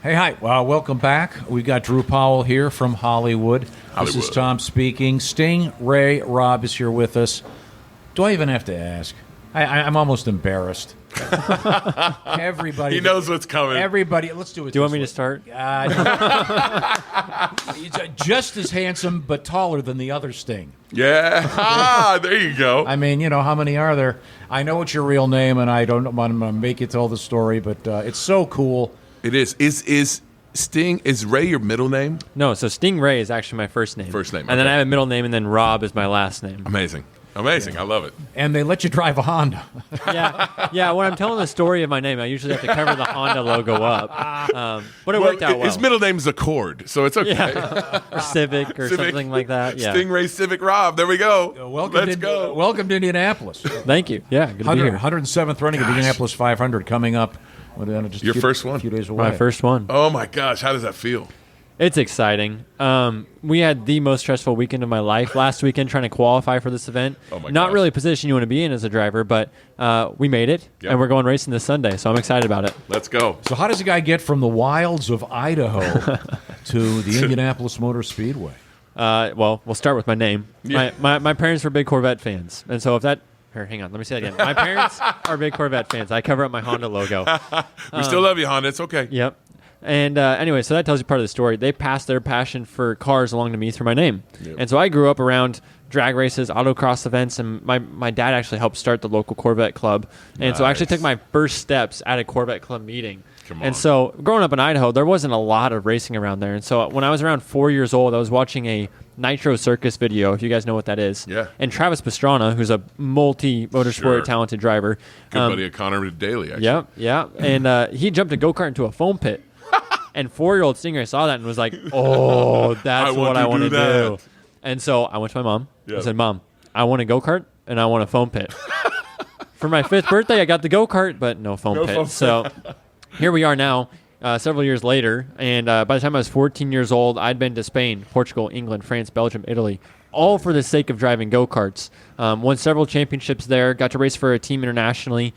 Hey, hi. Welcome back. We've got Drew Powell here from Hollywood. This is Tom speaking. Sting Ray Robb is here with us. Do I even have to ask? I'm almost embarrassed. Everybody. He knows what's coming. Everybody. Let's do it. Do you want me to start? He's just as handsome, but taller than the other Sting. Yeah. There you go. I mean, how many are there? I know it's your real name, and I don't want to make you tell the story, but it's so cool. It is. Is Sting, is Ray your middle name? No, so Sting Ray is actually my first name. First name, And then okay. I have a middle name, and then Robb is my last name. Amazing. I love it. And they let you drive a Honda. Yeah. When I'm telling the story of my name, I usually have to cover the Honda logo up. But it worked out well. His middle name is Accord, so it's okay. Yeah. Or Civic or something like that. Yeah. Stingray Civic Robb. There we go. Let's go. Welcome to Indianapolis. Thank you. Yeah, good to be here. 107th running of the Indianapolis 500 coming up. Your first one. A few days away. My first one. Oh, my gosh. How does that feel? It's exciting. We had the most stressful weekend of my life last weekend trying to qualify for this event. Oh my Not gosh. really a position you want to be in as a driver, but we made it, Yep. and we're going racing this Sunday, so I'm excited about it. Let's go. So how does a guy get from the wilds of Idaho to the Indianapolis Motor Speedway? Well, we'll start with my name. Yeah. My parents were big Corvette fans, and so if that... Here, hang on. Let me say that again. My parents are big Corvette fans. I cover up my Honda logo. We still love you, Honda. It's okay. Yep. And anyway, so that tells you part of the story. They passed their passion for cars along to me through my name. Yep. And so I grew up around drag races, autocross events, and my dad actually helped start the local Corvette club. And so I actually Nice. took my first steps at a Corvette club meeting. Come on. And so growing up in Idaho, there wasn't a lot of racing around there. And so when I was around 4 years old, I was watching a Nitro Circus video, if you guys know what that is. Yeah. And Travis Pastrana, who's a multi-motorsport Sure. talented driver. Good buddy of Connor Daly, actually. Yep, yeah. And he jumped a go-kart into a foam pit. And 4-year-old Stingray saw that and was like, oh, that's what I want to do. And so I went to my mom. Yep. I said, Mom, I want a go-kart and I want a foam pit. For my 5th birthday, I got the go-kart, but no foam pit. So here we are now, several years later. And by the time I was 14 years old, I'd been to Spain, Portugal, England, France, Belgium, Italy, all for the sake of driving go-karts. Won several championships there, got to race for a team internationally.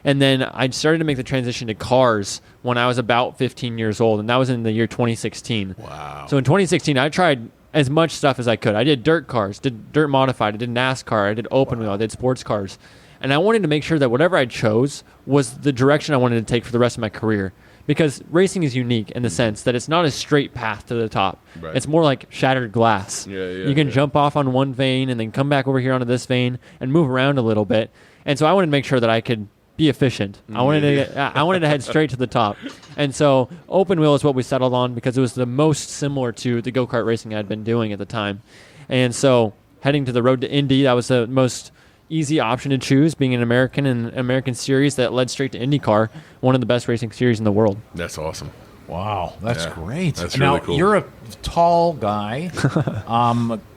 And then I started to make the transition to cars when I was about 15 years old, and that was in the year 2016. Wow. So in 2016, I tried as much stuff as I could. I did dirt cars, did dirt modified, I did NASCAR, I did open wheel, I did sports cars. And I wanted to make sure that whatever I chose was the direction I wanted to take for the rest of my career. Because racing is unique in the sense that it's not a straight path to the top. Right. It's more like shattered glass. You can jump off on one vein and then come back over here onto this vein and move around a little bit. And so I wanted to make sure that I could be efficient. I wanted to head straight to the top. And so open wheel is what we settled on because it was the most similar to the go-kart racing I'd been doing at the time. And so heading to the road to Indy, that was the most easy option to choose, being an American and an American series that led straight to IndyCar, one of the best racing series in the world. That's awesome. Wow, that's Yeah, great. that's now, really cool. You're a tall guy.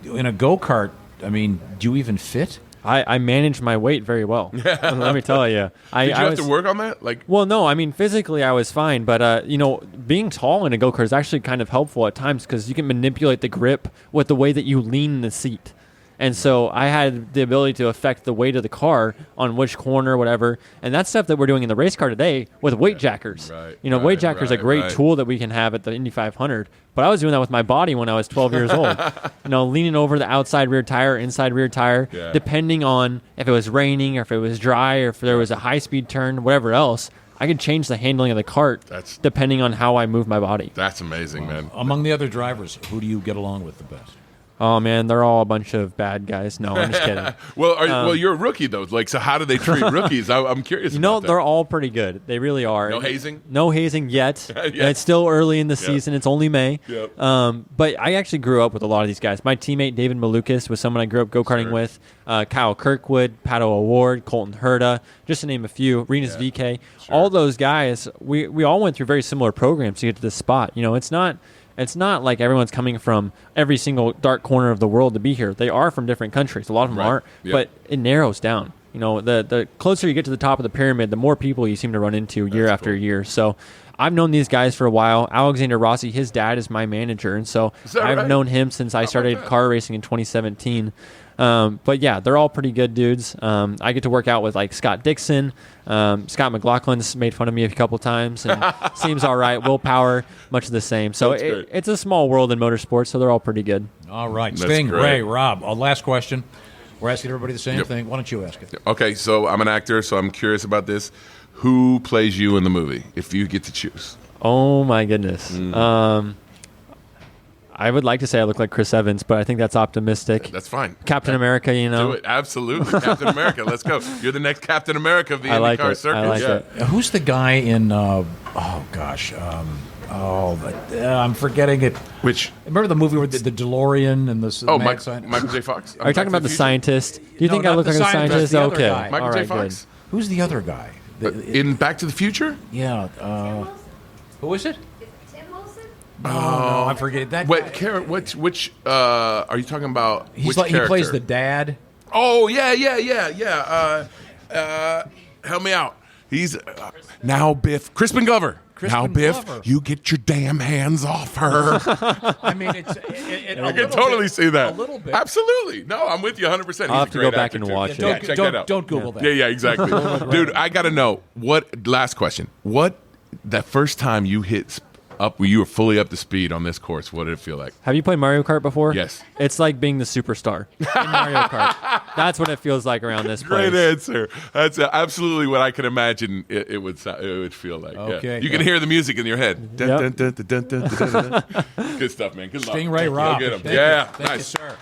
In a go-kart, I mean, do you even fit? I managed my weight very well. Let me tell you. Did you have to work on that? Well, no. I mean, physically, I was fine. But, being tall in a go-kart is actually kind of helpful at times because you can manipulate the grip with the way that you lean in the seat. And so I had the ability to affect the weight of the car on which corner, whatever. And that's stuff that we're doing in the race car today with weight jackers. Right, Weight jackers are a great right. tool that we can have at the Indy 500. But I was doing that with my body when I was 12 years old. Leaning over the outside rear tire, inside rear tire, depending on if it was raining or if it was dry or if there was a high-speed turn, whatever else. I could change the handling of the cart depending on how I move my body. That's amazing, man. Among the other drivers, who do you get along with the best? Oh, man, they're all a bunch of bad guys. No, I'm just kidding. Well, you're a rookie, though. So how do they treat rookies? I'm curious about that. They're all pretty good. They really are. No hazing? No hazing yet. It's still early in the season. It's only May. Yep. But I actually grew up with a lot of these guys. My teammate, David Malukas, was someone I grew up go-karting with. Kyle Kirkwood, Pato O'Ward, Colton Herta, just to name a few. Renus VK. Sure. All those guys, we all went through very similar programs to get to this spot. It's not like everyone's coming from every single dark corner of the world to be here. They are from different countries. A lot of them aren't, but it narrows down. The closer you get to the top of the pyramid, the more people you seem to run into year after year. So I've known these guys for a while. Alexander Rossi, his dad is my manager, and so I've known him since I started car racing in 2017. But yeah, they're all pretty good dudes. I get to work out with like Scott Dixon. Scott McLaughlin's made fun of me a couple times and seems all right. Will Power, much the same. So it's a small world in motorsports, so they're all pretty good. All right. Sting, Ray, Rob, last question. We're asking everybody the same thing. Why don't you ask it? Okay, so I'm an actor, so I'm curious about this. Who plays you in the movie, if you get to choose? Oh, my goodness. I would like to say I look like Chris Evans, but I think that's optimistic. That's fine. Captain America, Do it. Absolutely. Captain America. Let's go. You're the next Captain America of the IndyCar circuit. I like it. Who's the guy in, I'm forgetting it. Which? Remember the movie with the DeLorean and the Michael J. Fox? Are you talking about the scientist? Do you think I look like a scientist? The okay. guy. Michael J. Fox? Who's the other guy? In Back to the Future? Yeah. Who is it? Tim Wilson? No, I forget that. Which are you talking about? Which He plays the dad. Oh, yeah. Help me out. He's now Biff. Crispin Glover. Now, Biff, you get your damn hands off her. I mean, I can totally see that. A little bit. Absolutely. No, I'm with you 100%. I'll have to go back and watch it. Yeah, check that out. Don't Google that. Yeah, exactly. Dude, I got to know. Last question. That first time you hit up, you were fully up to speed on this course, what did it feel like? Have you played Mario Kart before? Yes. It's like being the superstar in Mario Kart. That's what it feels like around this place. Great answer. That's absolutely what I can imagine it would feel like. Okay. Yeah. You can hear the music in your head. Yep. Good stuff, man. Good luck. Sting Ray Robb. Go get 'em. Thank Yeah. you. Thank Nice. you, sir.